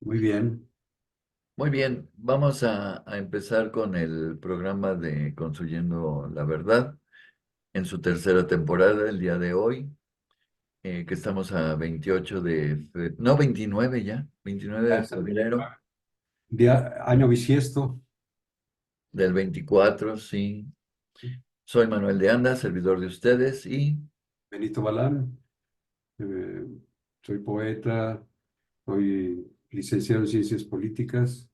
Muy bien. Muy bien, vamos a empezar con el programa de Construyendo la Verdad en su tercera temporada el día de hoy, que estamos a 28 no, 29 ya, 29 de Ya, febrero año bisiesto. del 24, sí. Soy Manuel de Anda, servidor de ustedes y Benito Balán. eh, Soy poeta, soy licenciado en Ciencias Políticas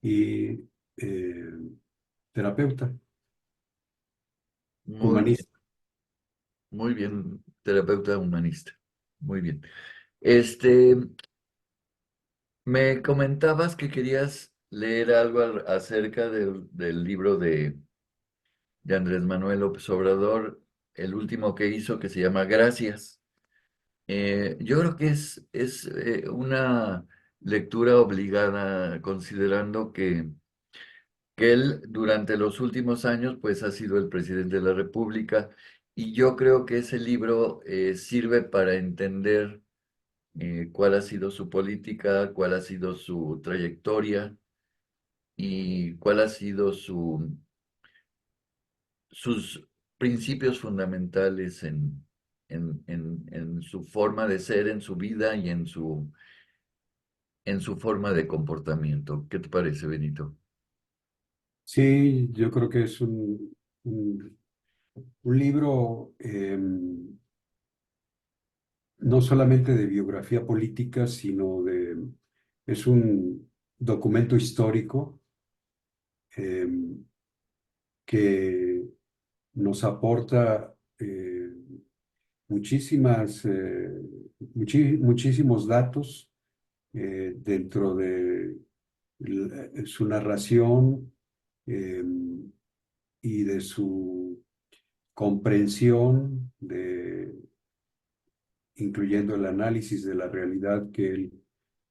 y eh, terapeuta, muy bien, humanista. muy bien, terapeuta humanista. Muy bien. Este, Me comentabas que querías leer algo acerca del libro de Andrés Manuel López Obrador, el último que hizo, que se llama Gracias. Yo creo que es una lectura obligada, considerando que él durante los últimos años pues ha sido el presidente de la República, y yo creo que ese libro sirve para entender cuál ha sido su política, cuál ha sido su trayectoria y cuál ha sido sus principios fundamentales en su forma de ser, en su vida y en su forma de comportamiento. ¿Qué te parece, Benito? Sí, yo creo que es un libro no solamente de biografía política, es un documento histórico em, que nos aporta muchísimos datos dentro de su narración eh, y de su comprensión, incluyendo el análisis de la realidad que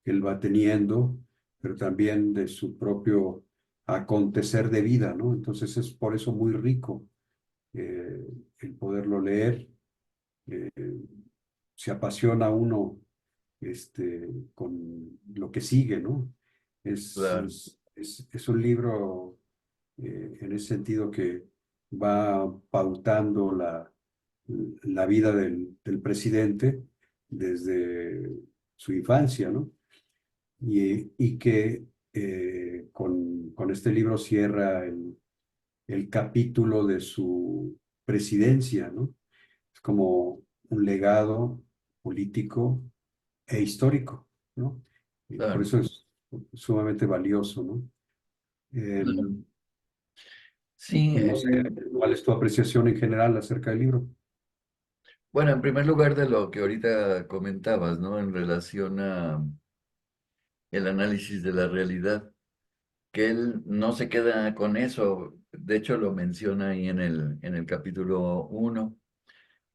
él va teniendo, pero también de su propio acontecer de vida, ¿no? Entonces es por eso muy rico eh, el poderlo leer. eh, Se apasiona uno con lo que sigue, ¿no? Claro, Es un libro en ese sentido que va pautando la vida del presidente desde su infancia, ¿no? Y que con este libro cierra el capítulo de su presidencia, ¿no? Es como un legado político e histórico, ¿no? Y por claro, eso es sumamente valioso, ¿no? claro. Em, Sí, no sé, ¿cuál es tu apreciación en general acerca del libro? bueno, en primer lugar de lo que ahorita comentabas, ¿no? En relación a el análisis de la realidad, que él no se queda con eso. De hecho, lo menciona ahí en el capítulo 1,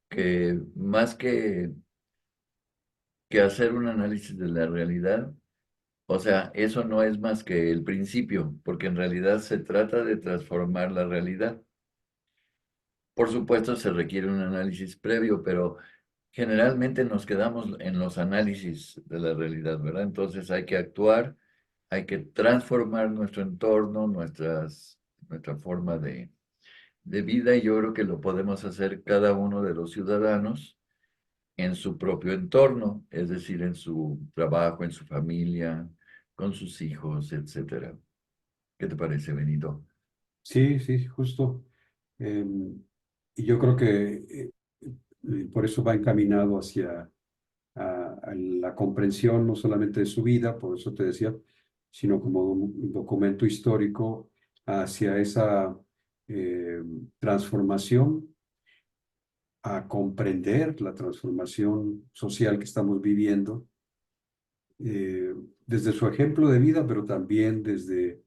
que más que hacer un análisis de la realidad, o sea, eso no es más que el principio, porque en realidad se trata de transformar la realidad. Por supuesto, se requiere un análisis previo, pero generalmente nos quedamos en los análisis de la realidad, ¿verdad? Entonces hay que actuar, hay que transformar nuestro entorno, nuestra forma de vida, y yo creo que lo podemos hacer cada uno de los ciudadanos en su propio entorno, es decir, en su trabajo, en su familia, con sus hijos, etcétera. ¿Qué te parece, Benito? Sí, sí, justo. Em, y yo creo que por eso va encaminado hacia a la comprensión no solamente de su vida, por eso te decía, sino como un documento histórico hacia esa transformación, a comprender la transformación social que estamos viviendo, eh, desde su ejemplo de vida, pero también desde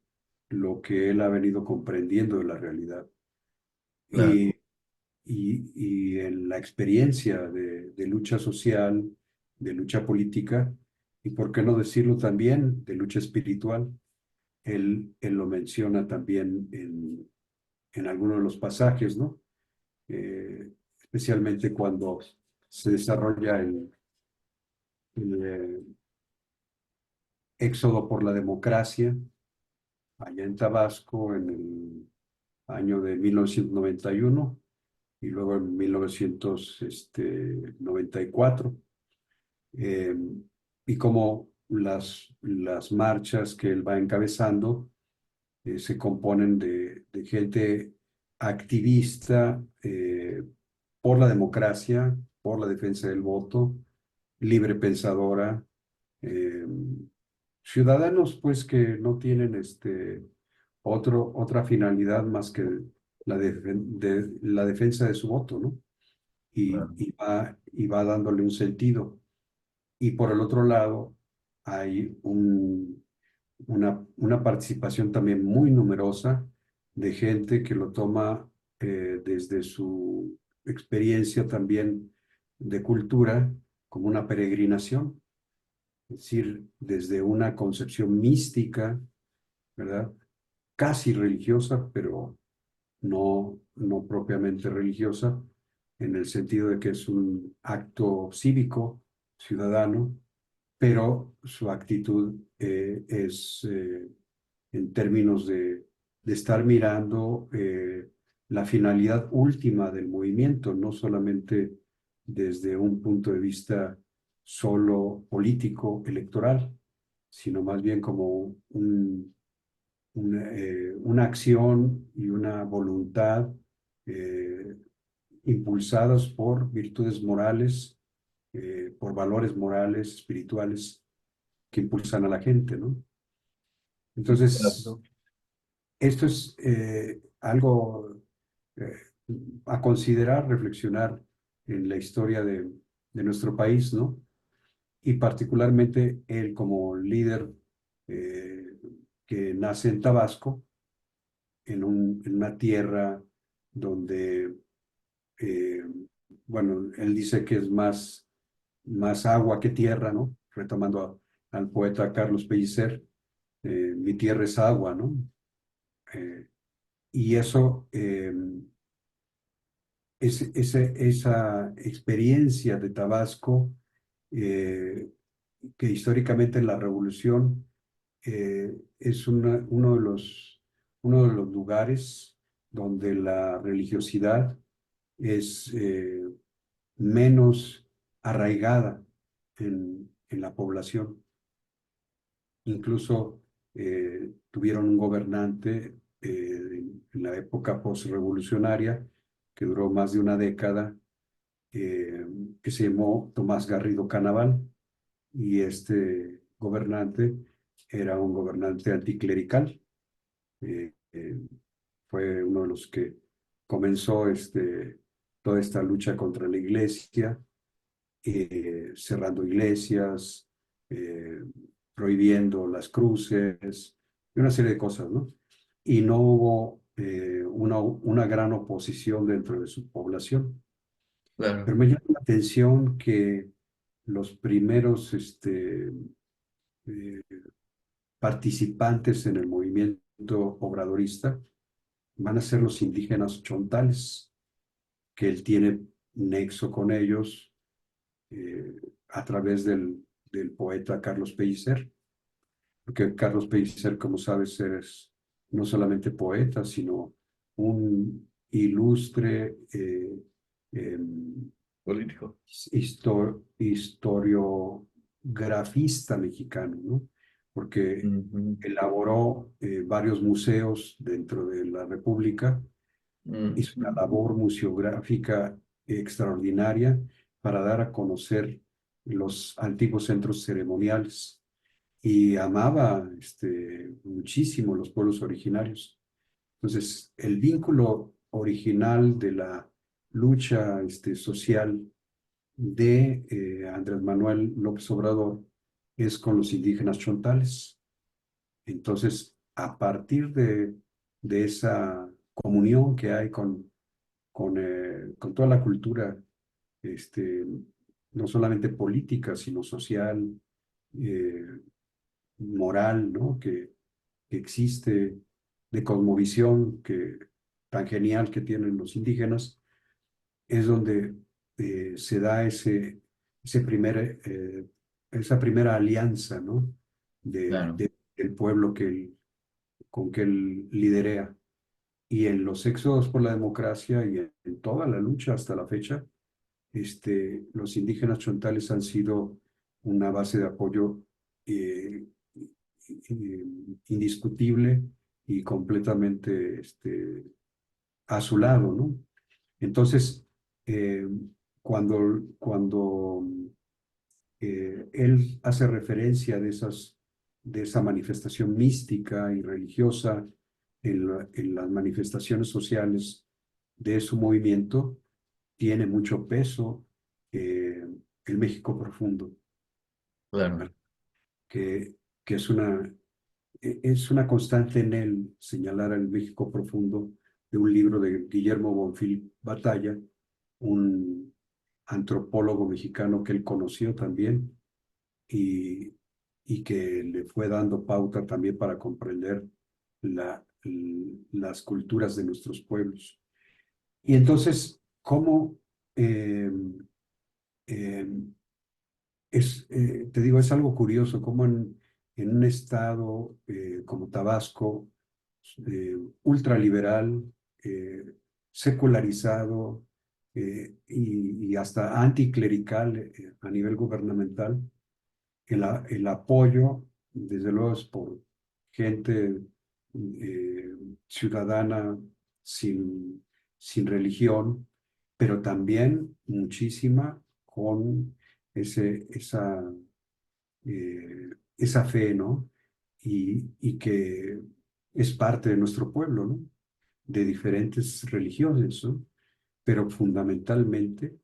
lo que él ha venido comprendiendo de la realidad. Claro, Y, y en la experiencia de lucha social, de lucha política, y por qué no decirlo también, de lucha espiritual. Él lo menciona también en algunos de los pasajes, ¿no? Especialmente cuando se desarrolla el, éxodo por la democracia, allá en Tabasco en el año de 1991 y luego en 1994. eh, y como las marchas que él va encabezando se componen de gente activista por la democracia, por la defensa del voto, libre pensadora, eh, ciudadanos pues que no tienen otra finalidad más que la defensa de su voto, ¿no? Claro. Y va dándole un sentido. Y por el otro lado, hay una participación también muy numerosa de gente que lo toma desde su experiencia también de cultura como una peregrinación, es decir, desde una concepción mística, ¿verdad? Casi religiosa, pero no propiamente religiosa, en el sentido de que es un acto cívico, ciudadano, pero su actitud es en términos de estar mirando la finalidad última del movimiento, no solamente desde un punto de vista solo político, electoral, sino más bien como una acción y una voluntad eh, impulsadas por virtudes morales, por valores morales, espirituales que impulsan a la gente, ¿no? Entonces, Claro. esto es algo eh, a considerar, reflexionar en la historia de nuestro país, ¿no? Y particularmente él como líder eh, que nace en Tabasco, en una tierra donde, eh, bueno, él dice que es más agua que tierra, ¿no? Retomando al poeta Carlos Pellicer, mi tierra es agua, ¿no? Eh, y eso, esa experiencia de Tabasco, eh, que históricamente en la revolución es uno de los lugares donde la religiosidad es menos arraigada en la población. Incluso tuvieron un gobernante en la época postrevolucionaria que duró más de una década, eh, que se llamó Tomás Garrido Canaval, y este gobernante era un gobernante anticlerical. eh, eh, Fue uno de los que comenzó toda esta lucha contra la iglesia, cerrando iglesias, prohibiendo las cruces y una serie de cosas, ¿no? Y no hubo una gran oposición dentro de su población. Claro. Pero me llama la atención que los primeros eh, participantes en el movimiento obradorista van a ser los indígenas chontales, que él tiene nexo con ellos eh, a través del poeta Carlos Pellicer, porque Carlos Pellicer, como sabes, es no solamente poeta, sino un ilustre Político. historiografista mexicano, ¿no? Porque Ujú. elaboró varios museos dentro de la República, hizo una Ujú. labor museográfica extraordinaria para dar a conocer los antiguos centros ceremoniales y amaba muchísimo los pueblos originarios. Entonces, el vínculo original de la lucha social de Andrés Manuel López Obrador es con los indígenas chontales. Entonces, a partir de esa comunión que hay con toda la cultura, este, no solamente política, sino social, eh, moral, ¿no? Que existe, de cosmovisión tan genial que tienen los indígenas, es donde se da esa primera alianza, ¿no? claro, del pueblo con que él liderea. Y en los éxodos por la democracia y en toda la lucha hasta la fecha, los indígenas chontales han sido una base de apoyo eh, indiscutible y completamente a su lado, ¿no? Entonces, eh, cuando él hace referencia de esa manifestación mística y religiosa en las manifestaciones sociales de su movimiento, tiene mucho peso eh, el México profundo, claro. ¿verdad? que, que es una constante en él señalar al México profundo de un libro de Guillermo Bonfil Batalla, un antropólogo mexicano que él conoció también y, y que le fue dando pauta también para comprender las culturas de nuestros pueblos. Y entonces, ¿cómo eh, eh, te digo, es algo curioso, cómo en un estado como Tabasco, ultraliberal, eh, secularizado y hasta anticlerical a nivel gubernamental, el apoyo, desde luego, es por gente ciudadana sin, sin religión, pero también muchísima con esa, esa fe, ¿no? Y que es parte de nuestro pueblo, ¿no? De diferentes religiones, ¿no? Pero fundamentalmente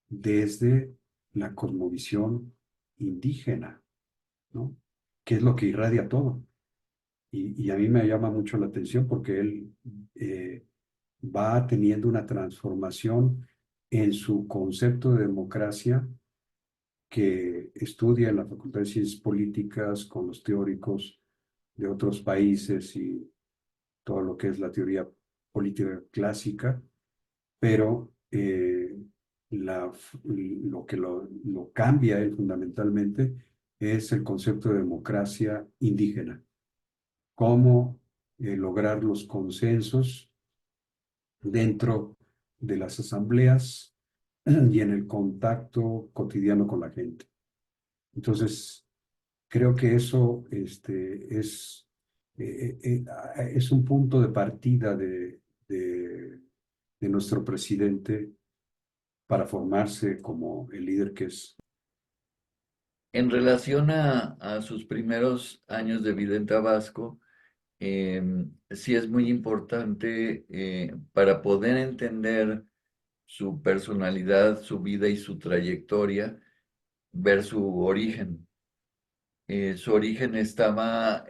desde la cosmovisión indígena, ¿no? Que es lo que irradia todo. Y a mí me llama mucho la atención porque él eh, va teniendo una transformación en su concepto de democracia que estudia en la Facultad de Ciencias Políticas con los teóricos de otros países y todo lo que es la teoría política clásica, pero lo que lo cambia él fundamentalmente es el concepto de democracia indígena, cómo lograr los consensos dentro de las asambleas y en el contacto cotidiano con la gente. Entonces, creo que eso es un punto de partida de nuestro presidente para formarse como el líder que es. En relación a sus primeros años de vida en Tabasco, sí es muy importante para poder entender su personalidad, su vida y su trayectoria, ver su origen. Su origen estaba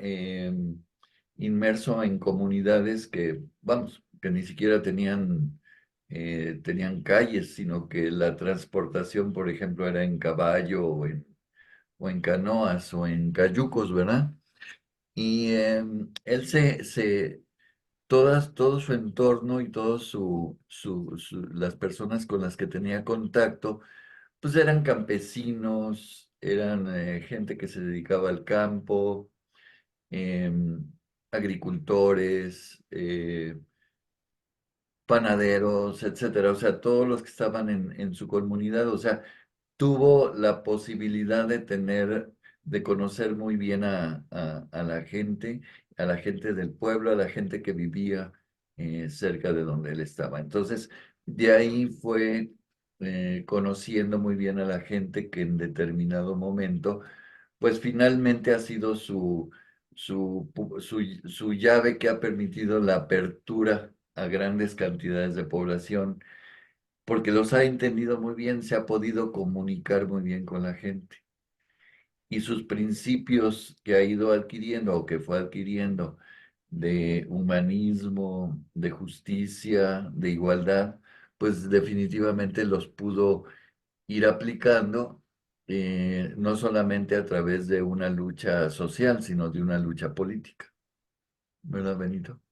inmerso en comunidades que, vamos, que ni siquiera tenían calles, sino que la transportación, por ejemplo, era en caballo o en canoas o en cayucos, ¿verdad? Y él todo su entorno y las personas con las que tenía contacto, pues eran campesinos, eran gente que se dedicaba al campo, em, agricultores, panaderos, etcétera. O sea, todos los que estaban en su comunidad, o sea, tuvo la posibilidad de conocer muy bien a la gente del pueblo, a la gente que vivía cerca de donde él estaba. Entonces, de ahí fue conociendo muy bien a la gente que en determinado momento, pues finalmente ha sido su llave que ha permitido la apertura a grandes cantidades de población porque los ha entendido muy bien, se ha podido comunicar muy bien con la gente. Y sus principios que ha ido adquiriendo o que fue adquiriendo de humanismo, de justicia, de igualdad, pues definitivamente los pudo ir aplicando, no solamente a través de una lucha social, sino de una lucha política. ¿Verdad, Benito?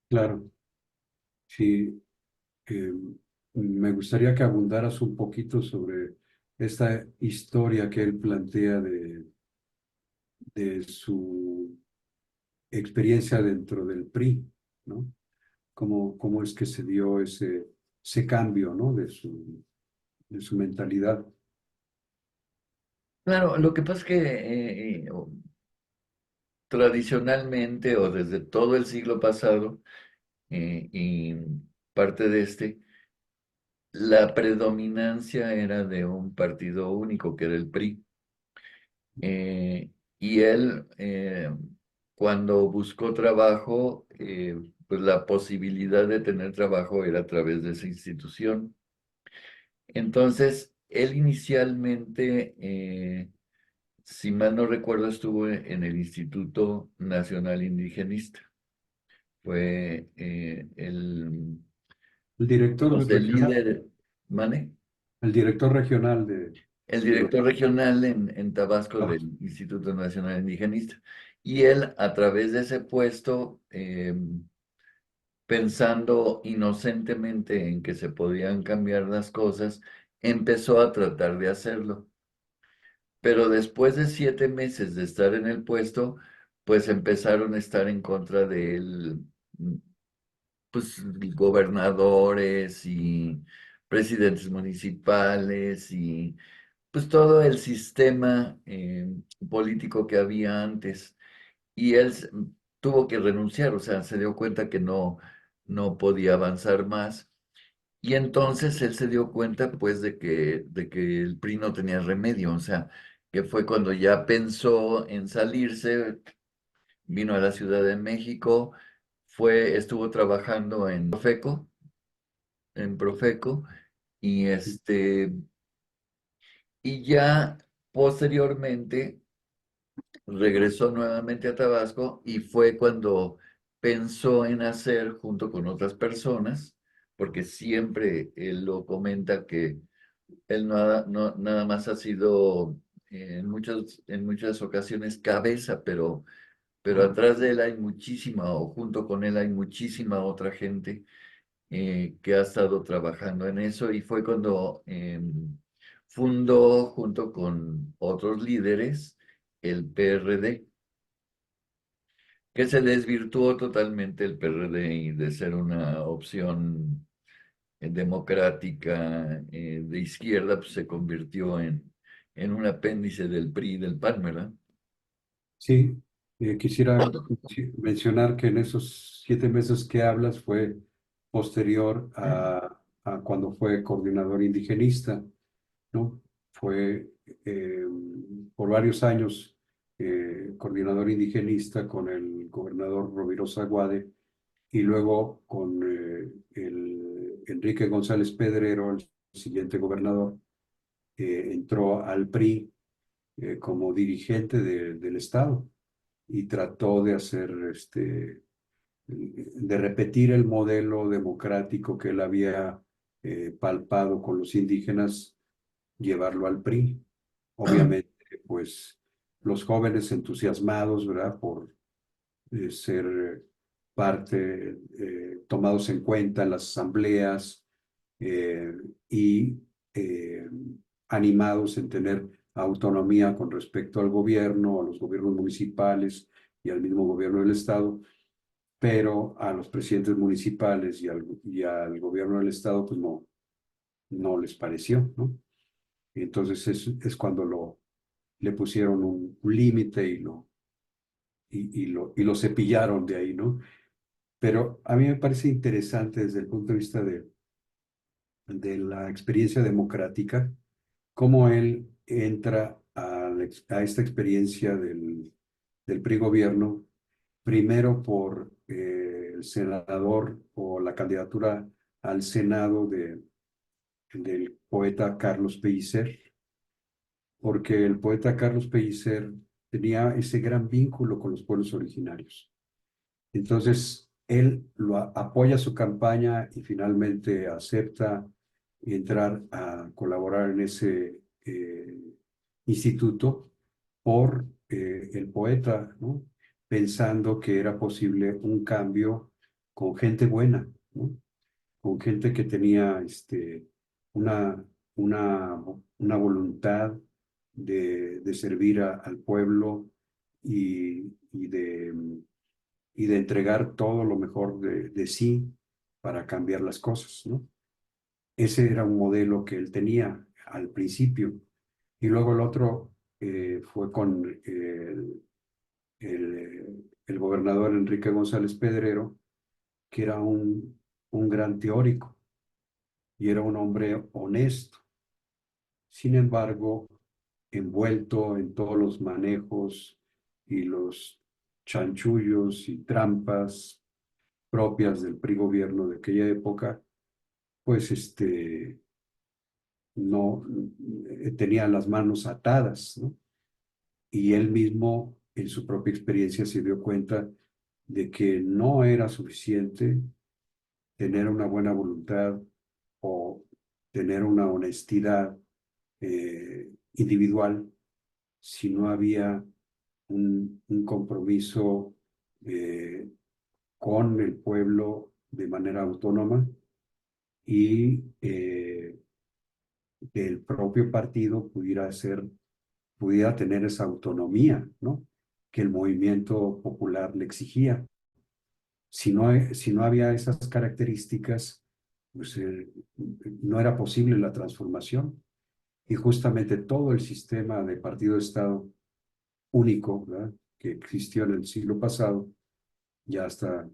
Claro, sí. eh, Me gustaría que abundaras un poquito sobre esta historia que él plantea de su experiencia dentro del PRI, ¿no? Cómo es que se dio ese cambio, ¿no? De su mentalidad. Claro, lo que pasa es que tradicionalmente o desde todo el siglo pasado y parte de este, la predominancia era de un partido único, que era el PRI. Y él, cuando buscó trabajo, pues la posibilidad de tener trabajo era a través de esa institución. Entonces, él inicialmente, si mal no recuerdo, estuvo en el Instituto Nacional Indigenista. Fue El director pues, el regional, líder, ¿mane? el director regional de El Ciudad. director regional en Tabasco del Instituto Nacional Indigenista. Y él, a través de ese puesto, pensando inocentemente en que se podían cambiar las cosas, empezó a tratar de hacerlo. Pero después de 7 meses de estar en el puesto, pues empezaron a estar en contra de él, pues gobernadores y presidentes municipales y pues todo el sistema político que había antes. Y él tuvo que renunciar, o sea, se dio cuenta que no podía avanzar más. Y entonces él se dio cuenta, pues, de que el PRI no tenía remedio, o sea, que fue cuando ya pensó en salirse, vino a la Ciudad de México, estuvo trabajando en Profeco, y y ya posteriormente regresó nuevamente a Tabasco y fue cuando pensó en hacer junto con otras personas, porque siempre él lo comenta que él nada más ha sido en muchas ocasiones cabeza, pero atrás de él hay muchísima, o junto con él hay muchísima otra gente que ha estado trabajando en eso y fue cuando fundó junto con otros líderes el PRD, que se desvirtuó totalmente el PRD y de ser una opción democrática de izquierda, pues se convirtió en un apéndice del PRI y del PAN, ¿verdad? Sí, quisiera mencionar que en esos 7 meses que hablas fue posterior a cuando fue coordinador indigenista, ¿no? Fue por varios años coordinador indigenista con el gobernador Rovirosa Guade y luego con el Enrique González Pedrero, el siguiente gobernador, entró al PRI como dirigente del Estado y trató de hacer, de repetir el modelo democrático que él había palpado con los indígenas, llevarlo al PRI. Obviamente, pues los jóvenes entusiasmados, ¿verdad? Por ser parte, tomados en cuenta en las asambleas eh, y eh, animados en tener autonomía con respecto al gobierno, a los gobiernos municipales y al mismo gobierno del estado, pero a los presidentes municipales y al gobierno del estado, pues no les pareció, ¿no? Y entonces es cuando le pusieron un límite y lo cepillaron de ahí, ¿no? Pero a mí me parece interesante desde el punto de vista de la experiencia democrática, cómo él entra a esta experiencia del PRI gobierno, primero por el senador o la candidatura al Senado del poeta Carlos Pellicer, porque el poeta Carlos Pellicer tenía ese gran vínculo con los pueblos originarios. Entonces, él apoya su campaña y finalmente acepta entrar a colaborar en ese instituto por el poeta, ¿no? Pensando que era posible un cambio con gente buena, ¿no? Con gente que tenía una, una voluntad de servir al pueblo y de entregar todo lo mejor de sí para cambiar las cosas, ¿no? Ese era un modelo que él tenía al principio. Y luego el otro fue con el gobernador Enrique González Pedrero, que era un gran teórico y era un hombre honesto. Sin embargo, envuelto en todos los manejos y los chanchullos y trampas propias del PRI gobierno de aquella época, pues no tenía las manos atadas, ¿no? Y él mismo, en su propia experiencia, se dio cuenta de que no era suficiente tener una buena voluntad o tener una honestidad individual si no había un compromiso eh, con el pueblo de manera autónoma y que el propio partido pudiera tener esa autonomía, ¿no? Que el movimiento popular le exigía. Si no había esas características, pues no era posible la transformación. Y justamente todo el sistema de partido-estado único, ¿verdad?, que existió en el siglo pasado, ya hasta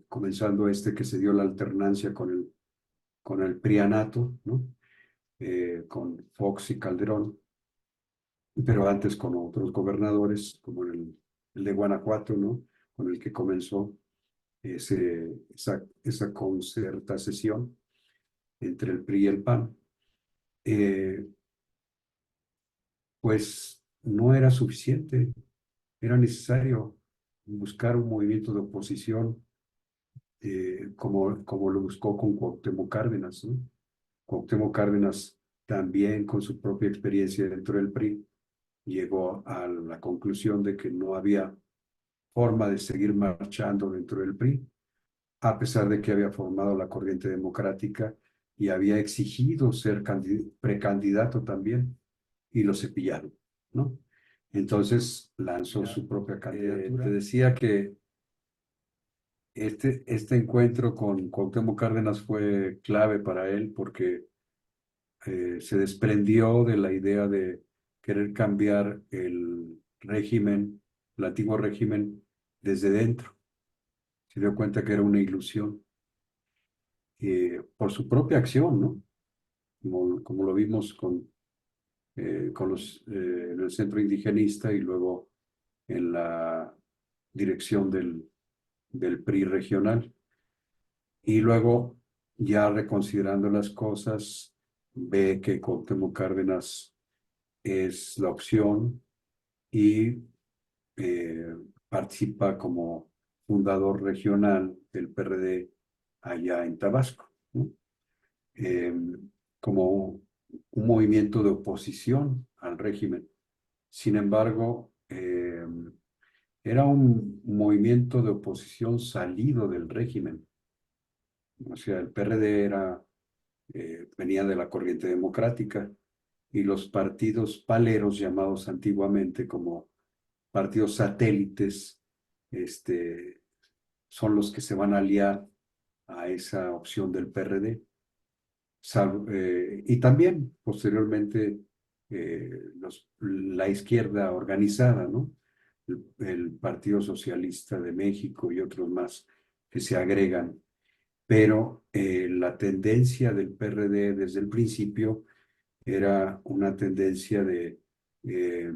comenzando que se dio la alternancia con el prianato, ¿no? Con Fox y Calderón, pero antes con otros gobernadores, como el de Guanajuato, ¿no? Con el que comenzó esa concertación entre el PRI y el PAN. Eh, pues no era suficiente, era necesario buscar un movimiento de oposición como lo buscó con Cuauhtémoc Cárdenas, ¿no? Cuauhtémoc Cárdenas también con su propia experiencia dentro del PRI llegó a la conclusión de que no había forma de seguir marchando dentro del PRI, a pesar de que había formado la corriente democrática y había exigido ser precandidato también, y lo cepillaron, ¿no? Entonces lanzó su propia candidatura. Te decía que este encuentro con Cuauhtémoc Cárdenas fue clave para él porque se desprendió de la idea de querer cambiar el antiguo régimen desde dentro. Se dio cuenta que era una ilusión por su propia acción, ¿no? Como lo vimos en el centro indigenista y luego en la dirección del PRI regional. Y luego, ya reconsiderando las cosas, ve que Cuauhtémoc Cárdenas es la opción y eh, participa como fundador regional del PRD allá en Tabasco, ¿no? Eh, como un movimiento de oposición al régimen. Sin embargo, era un movimiento de oposición salido del régimen. O sea, el PRD venía de la corriente democrática y los partidos paleros, llamados antiguamente como partidos satélites, este, son los que se van a aliar a esa opción del PRD. Y también, posteriormente, la izquierda organizada, ¿no? El Partido Socialista de México y otros más que se agregan. Pero la tendencia del PRD desde el principio era una tendencia eh,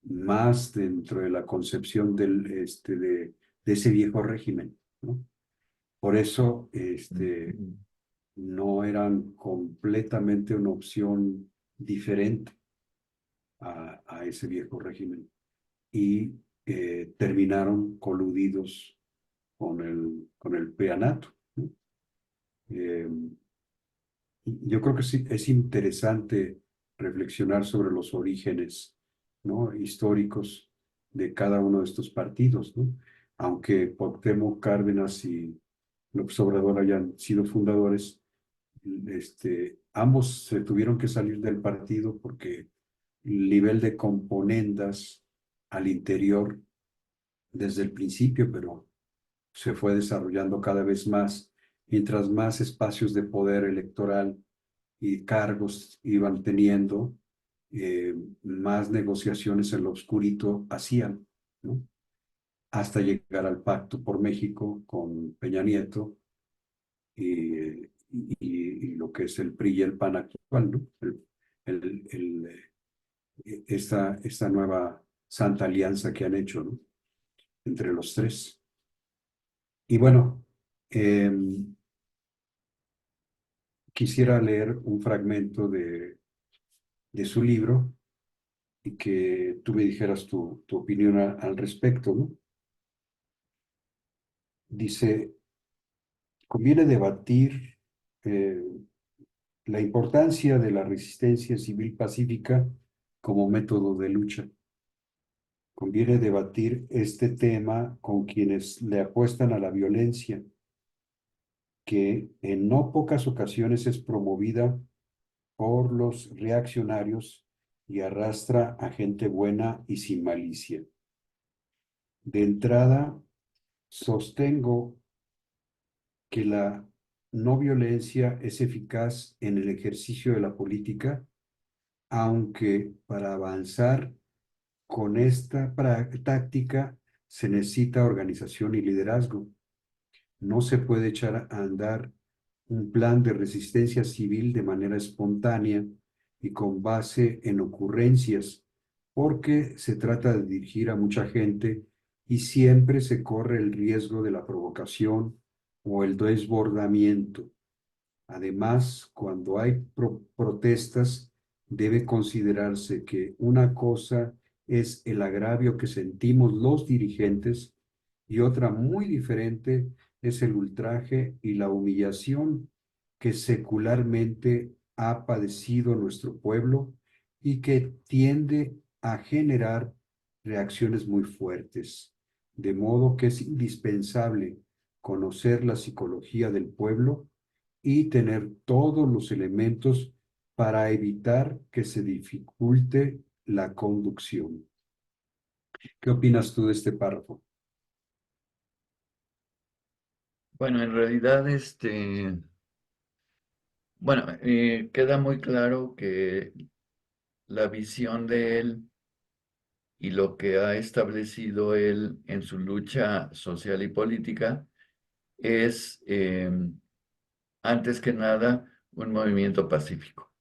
más dentro de la concepción de ese viejo régimen, ¿no? Por eso Ujú. no eran completamente una opción diferente a ese viejo régimen y terminaron coludidos con el peanato, ¿no? Eh, yo creo que sí, es interesante reflexionar sobre los orígenes, ¿no?, históricos de cada uno de estos partidos, ¿no? Aunque Cuauhtémoc Cárdenas y López Obrador hayan sido fundadores, ambos se tuvieron que salir del partido porque el nivel de componendas al interior desde el principio, pero se fue desarrollando cada vez más, mientras más espacios de poder electoral y cargos iban teniendo, más negociaciones en lo oscurito hacían, ¿no? Hasta llegar al pacto por México con Peña Nieto y lo que es el PRI y el PAN actual, ¿no? El, el, esta nueva santa alianza que han hecho, ¿no? Entre los tres. Y bueno, quisiera leer un fragmento de su libro y que tú me dijeras tu opinión al respecto, ¿no? Dice, conviene debatir eh, la importancia de la resistencia civil pacífica como método de lucha. Conviene debatir este tema con quienes le apuestan a la violencia, que en no pocas ocasiones es promovida por los reaccionarios y arrastra a gente buena y sin malicia. De entrada, sostengo que la no violencia es eficaz en el ejercicio de la política, aunque para avanzar con esta táctica se necesita organización y liderazgo. No se puede echar a andar un plan de resistencia civil de manera espontánea y con base en ocurrencias, porque se trata de dirigir a mucha gente y siempre se corre el riesgo de la provocación o el desbordamiento. Además, cuando hay protestas, debe considerarse que una cosa es el agravio que sentimos los dirigentes y otra muy diferente es el ultraje y la humillación que secularmente ha padecido nuestro pueblo y que tiende a generar reacciones muy fuertes. De modo que es indispensable conocer la psicología del pueblo y tener todos los elementos para evitar que se dificulte la conducción. ¿Qué opinas tú de este párrafo? Bueno, en realidad, bueno, queda muy claro que la visión de él y lo que ha establecido él en su lucha social y política es, antes que nada, un movimiento pacífico.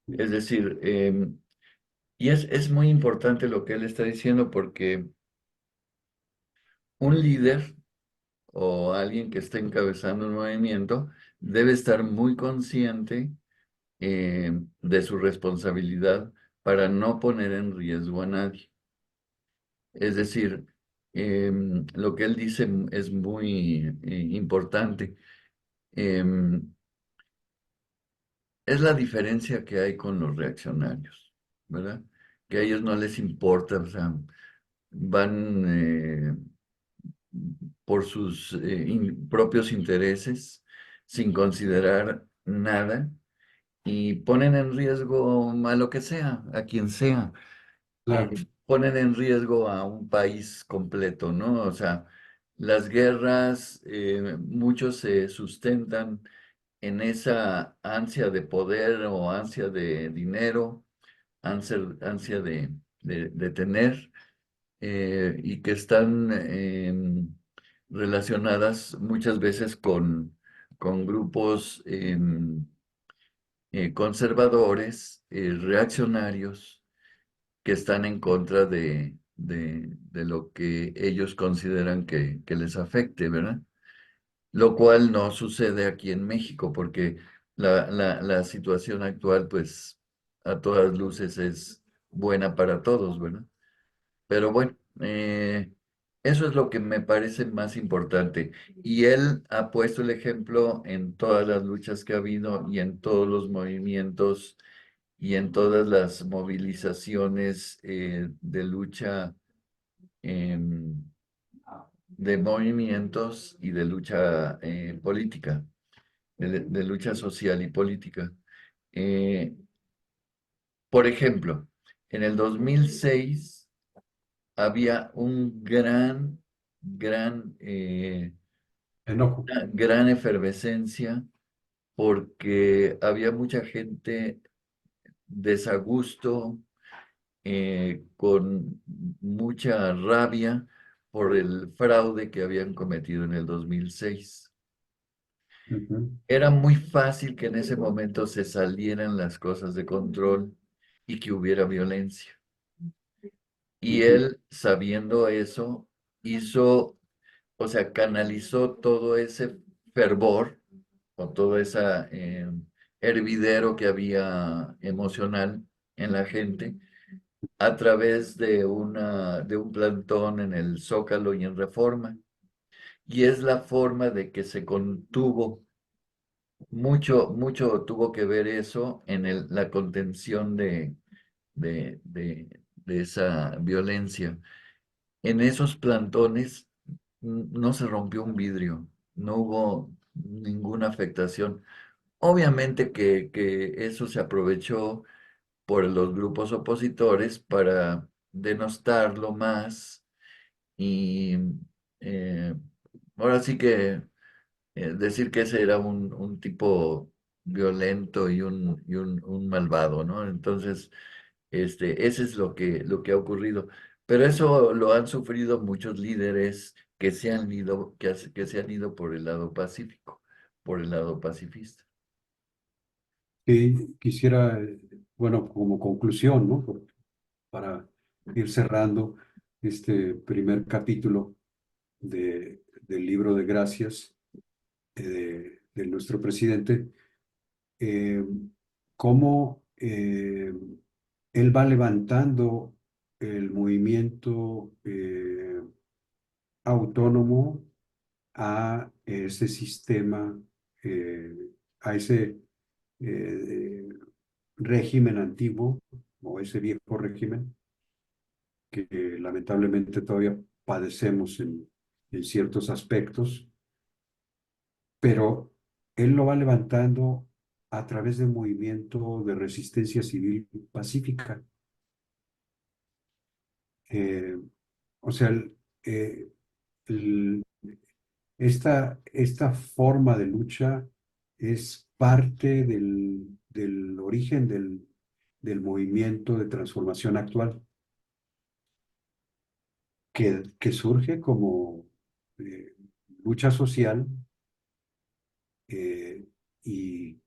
Es decir, y es muy importante lo que él está diciendo porque un líder o alguien que esté encabezando un movimiento debe estar muy consciente de su responsabilidad para no poner en riesgo a nadie. Es decir, lo que él dice es muy importante. Em, es la diferencia que hay con los reaccionarios, ¿verdad? Que a ellos no les importa, o sea, van por sus propios intereses sin considerar nada y ponen en riesgo a lo que sea, a quien sea. Claro, Ponen en riesgo a un país completo, ¿no? O sea, las guerras, muchos se sustentan en esa ansia de poder o ansia de dinero, ansia de tener, y que están relacionadas muchas veces con grupos conservadores, reaccionarios, que están en contra de lo que ellos consideran que les afecte, ¿verdad? Lo cual no sucede aquí en México, porque la situación actual, pues, a todas luces es buena para todos, ¿verdad? Pero bueno, eso es lo que me parece más importante. Y él ha puesto el ejemplo en todas las luchas que ha habido y en todos los movimientos y en todas las movilizaciones de lucha, em, de movimientos y de lucha política, de lucha social y política. Eh, por ejemplo, en el 2006 había un gran, Enojo. una gran efervescencia porque había mucha gente desagusto, con mucha rabia por el fraude que habían cometido en el 2006. Ujú, Era muy fácil que en ese momento se salieran las cosas de control y que hubiera violencia. Y ujú, él, sabiendo eso, hizo, o sea, canalizó todo ese fervor o todo ese hervidero que había emocional en la gente a través de un plantón en el Zócalo y en Reforma. Y es la forma de que se contuvo. Mucho tuvo que ver eso en la contención de esa violencia. En esos plantones no se rompió un vidrio, no hubo ninguna afectación. Obviamente que eso se aprovechó por los grupos opositores para denostarlo más y eh, ahora sí que decir que ese era un tipo violento y un malvado, ¿no? Entonces, ese es lo que ha ocurrido. Pero eso lo han sufrido muchos líderes que se han ido, que se han ido por el lado pacífico, por el lado pacifista. y quisiera, bueno, como conclusión, ¿no? Para ir cerrando este primer capítulo del libro de gracias de nuestro presidente, eh, cómo él va levantando el movimiento autónomo a ese sistema, eh, a ese eh, régimen antiguo o ese viejo régimen que lamentablemente todavía padecemos en ciertos aspectos, pero él lo va levantando a través de un movimiento de resistencia civil pacífica. Eh, o sea, eh, el- esta forma de lucha es parte del origen del movimiento de transformación actual, que surge como eh, lucha social eh, y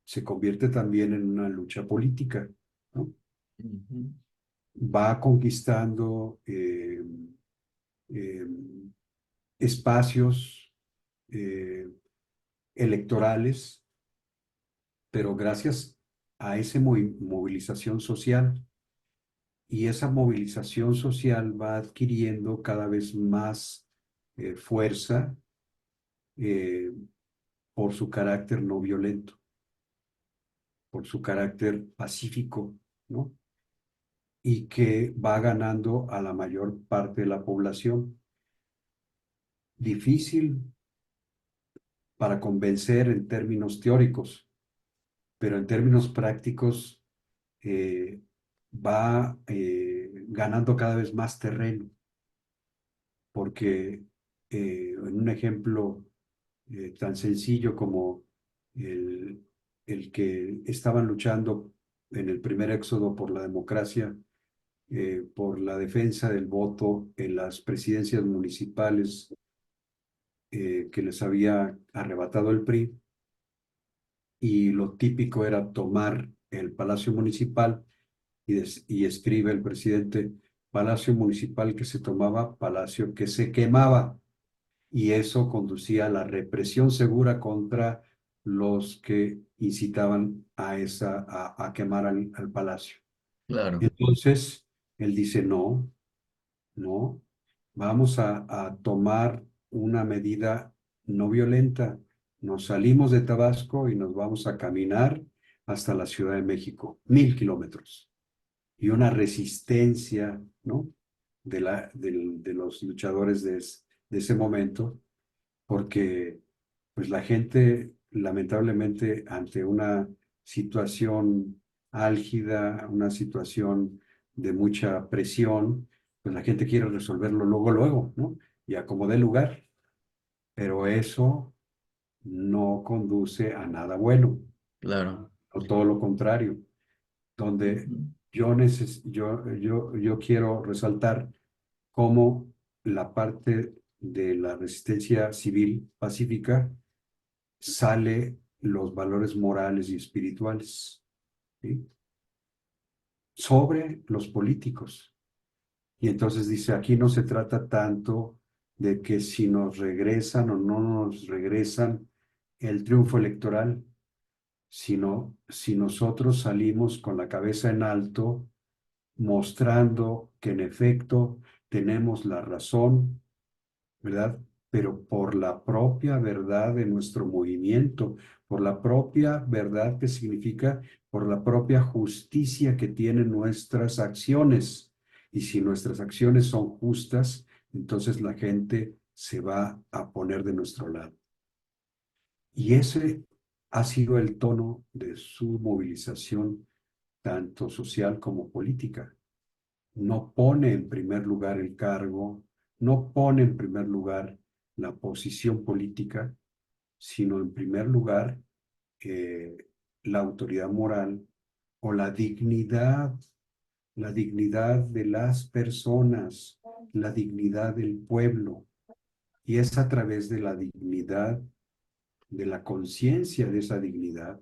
se convierte también en una lucha política, ¿no? Ujú, Va conquistando eh, espacios eh, electorales, pero gracias a esa movilización social. Y esa movilización social va adquiriendo cada vez más fuerza eh, por su carácter no violento, por su carácter pacífico, ¿no? Y que va ganando a la mayor parte de la población. Difícil para convencer en términos teóricos, pero en términos prácticos eh, va ganando cada vez más terreno, porque en un ejemplo tan sencillo como el, el que estaban luchando en el primer éxodo por la democracia, por la defensa del voto en las presidencias municipales que les había arrebatado el PRI, y lo típico era tomar el Palacio Municipal y escribe el presidente, Palacio Municipal que se tomaba, Palacio que se quemaba, y eso conducía a la represión segura contra los que incitaban a quemar al palacio. claro. Entonces, él dice, no, no, vamos a tomar una medida no violenta. Nos salimos de Tabasco y nos vamos a caminar hasta la Ciudad de México, 1.000 kilómetros. Y una resistencia, ¿no? De los luchadores de ese momento, porque pues la gente, lamentablemente, ante una situación álgida, una situación de mucha presión, pues la gente quiere resolverlo luego, luego, ¿no? Y a como dé lugar, pero eso no conduce a nada bueno, claro. o todo lo contrario, donde Ujú. yo quiero resaltar cómo la parte de la resistencia civil pacífica sale los valores morales y espirituales, ¿sí? Sobre los políticos. Y entonces dice, aquí no se trata tanto de que si nos regresan o no nos regresan el triunfo electoral, sino si nosotros salimos con la cabeza en alto, mostrando que en efecto tenemos la razón, ¿verdad? Pero por la propia verdad de nuestro movimiento, por la propia verdad que significa, por la propia justicia que tienen nuestras acciones. Y si nuestras acciones son justas, entonces la gente se va a poner de nuestro lado. Y ese ha sido el tono de su movilización, tanto social como política. No pone en primer lugar el cargo, no pone en primer lugar la posición política, sino en primer lugar eh, la autoridad moral o la dignidad de las personas, la dignidad del pueblo. Y es a través de la dignidad, de la conciencia de esa dignidad,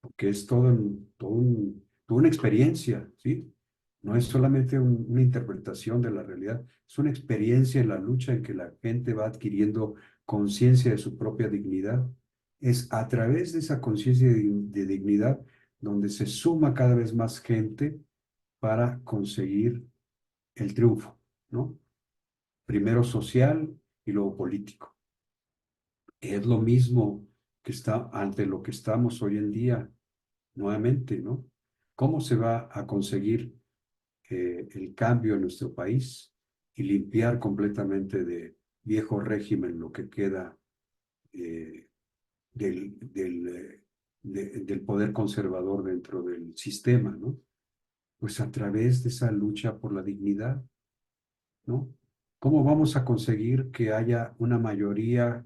porque es toda una experiencia, ¿sí? No es solamente una interpretación de la realidad, es una experiencia en la lucha en que la gente va adquiriendo conciencia de su propia dignidad. Es a través de esa conciencia de dignidad donde se suma cada vez más gente para conseguir el triunfo, ¿no? Primero social y luego político. Es lo mismo que está ante lo que estamos hoy en día nuevamente, ¿no? ¿Cómo se va a conseguir el cambio en nuestro país y limpiar completamente de viejo régimen lo que queda eh, del poder conservador dentro del sistema, ¿no? Pues a través de esa lucha por la dignidad, ¿no? ¿Cómo vamos a conseguir que haya una mayoría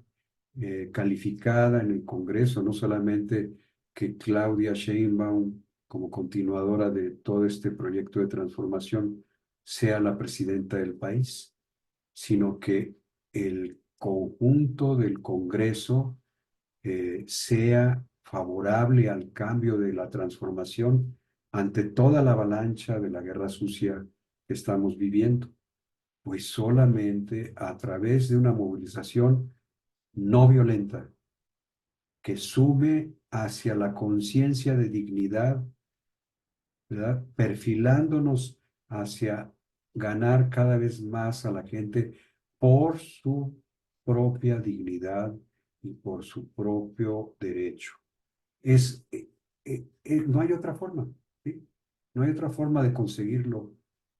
calificada en el Congreso, no solamente que Claudia Sheinbaum, como continuadora de todo este proyecto de transformación, sea la presidenta del país, sino que el conjunto del Congreso sea favorable al cambio de la transformación ante toda la avalancha de la guerra sucia que estamos viviendo? Pues solamente a través de una movilización no violenta que sume hacia la conciencia de dignidad, ¿verdad? Perfilándonos hacia ganar cada vez más a la gente por su propia dignidad y por su propio derecho. Es, no hay otra forma, ¿sí? No hay otra forma de conseguirlo,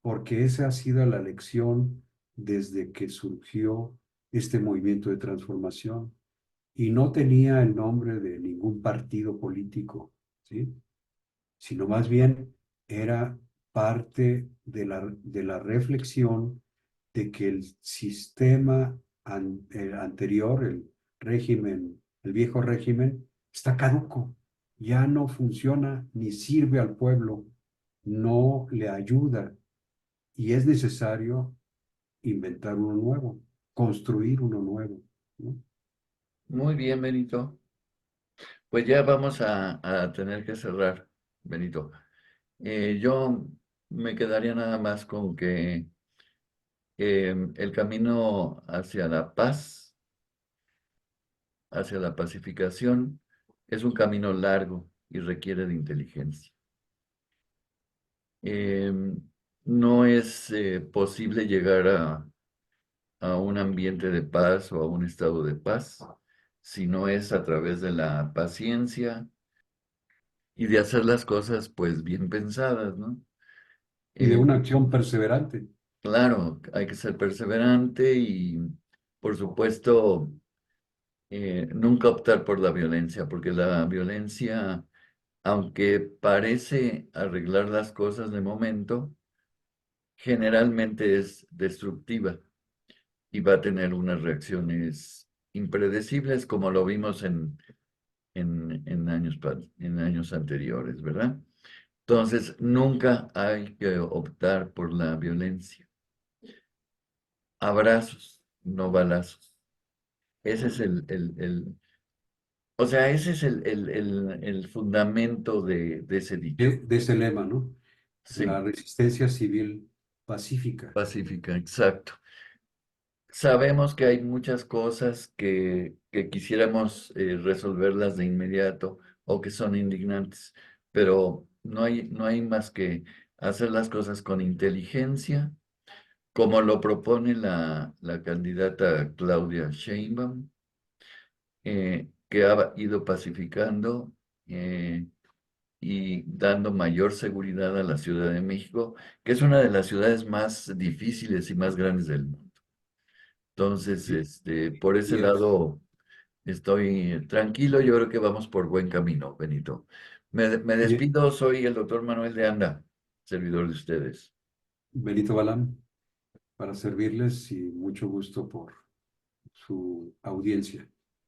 porque esa ha sido la lección desde que surgió este movimiento de transformación y no tenía el nombre de ningún partido político, ¿sí? Sino más bien era parte de la reflexión de que el sistema el anterior, el régimen, el viejo régimen, está caduco, ya no funciona ni sirve al pueblo, no le ayuda y es necesario inventar uno nuevo, construir uno nuevo, ¿no? Muy bien, Benito. Pues ya vamos a tener que cerrar, Benito. Yo me quedaría nada más con que el camino hacia la paz, hacia la pacificación, es un camino largo y requiere de inteligencia. Eh, no es posible llegar a un ambiente de paz o a un estado de paz si no es a través de la paciencia y de hacer las cosas pues bien pensadas, ¿no? Y de Eh, una acción perseverante. claro, hay que ser perseverante y por supuesto nunca optar por la violencia, porque la violencia, aunque parece arreglar las cosas de momento, generalmente es destructiva y va a tener unas reacciones impredecibles como lo vimos en años anteriores, ¿verdad? Entonces, nunca hay que optar por la violencia. Abrazos, no balazos. Ese es o sea, ese es el fundamento de ese dicho. De ese lema, ¿no? La Sí, resistencia civil pacífica. pacífica, exacto. Sabemos que hay muchas cosas que quisiéramos resolverlas de inmediato o que son indignantes, pero no hay más que hacer las cosas con inteligencia, como lo propone la candidata Claudia Sheinbaum, que ha ido pacificando y dando mayor seguridad a la Ciudad de México, que es una de las ciudades más difíciles y más grandes del mundo. Entonces, Y, por ese y es, lado estoy tranquilo, yo creo que vamos por buen camino, Benito. Me y despido, soy el doctor Manuel de Anda, servidor de ustedes. Benito Balán, para servirles y mucho gusto por su audiencia.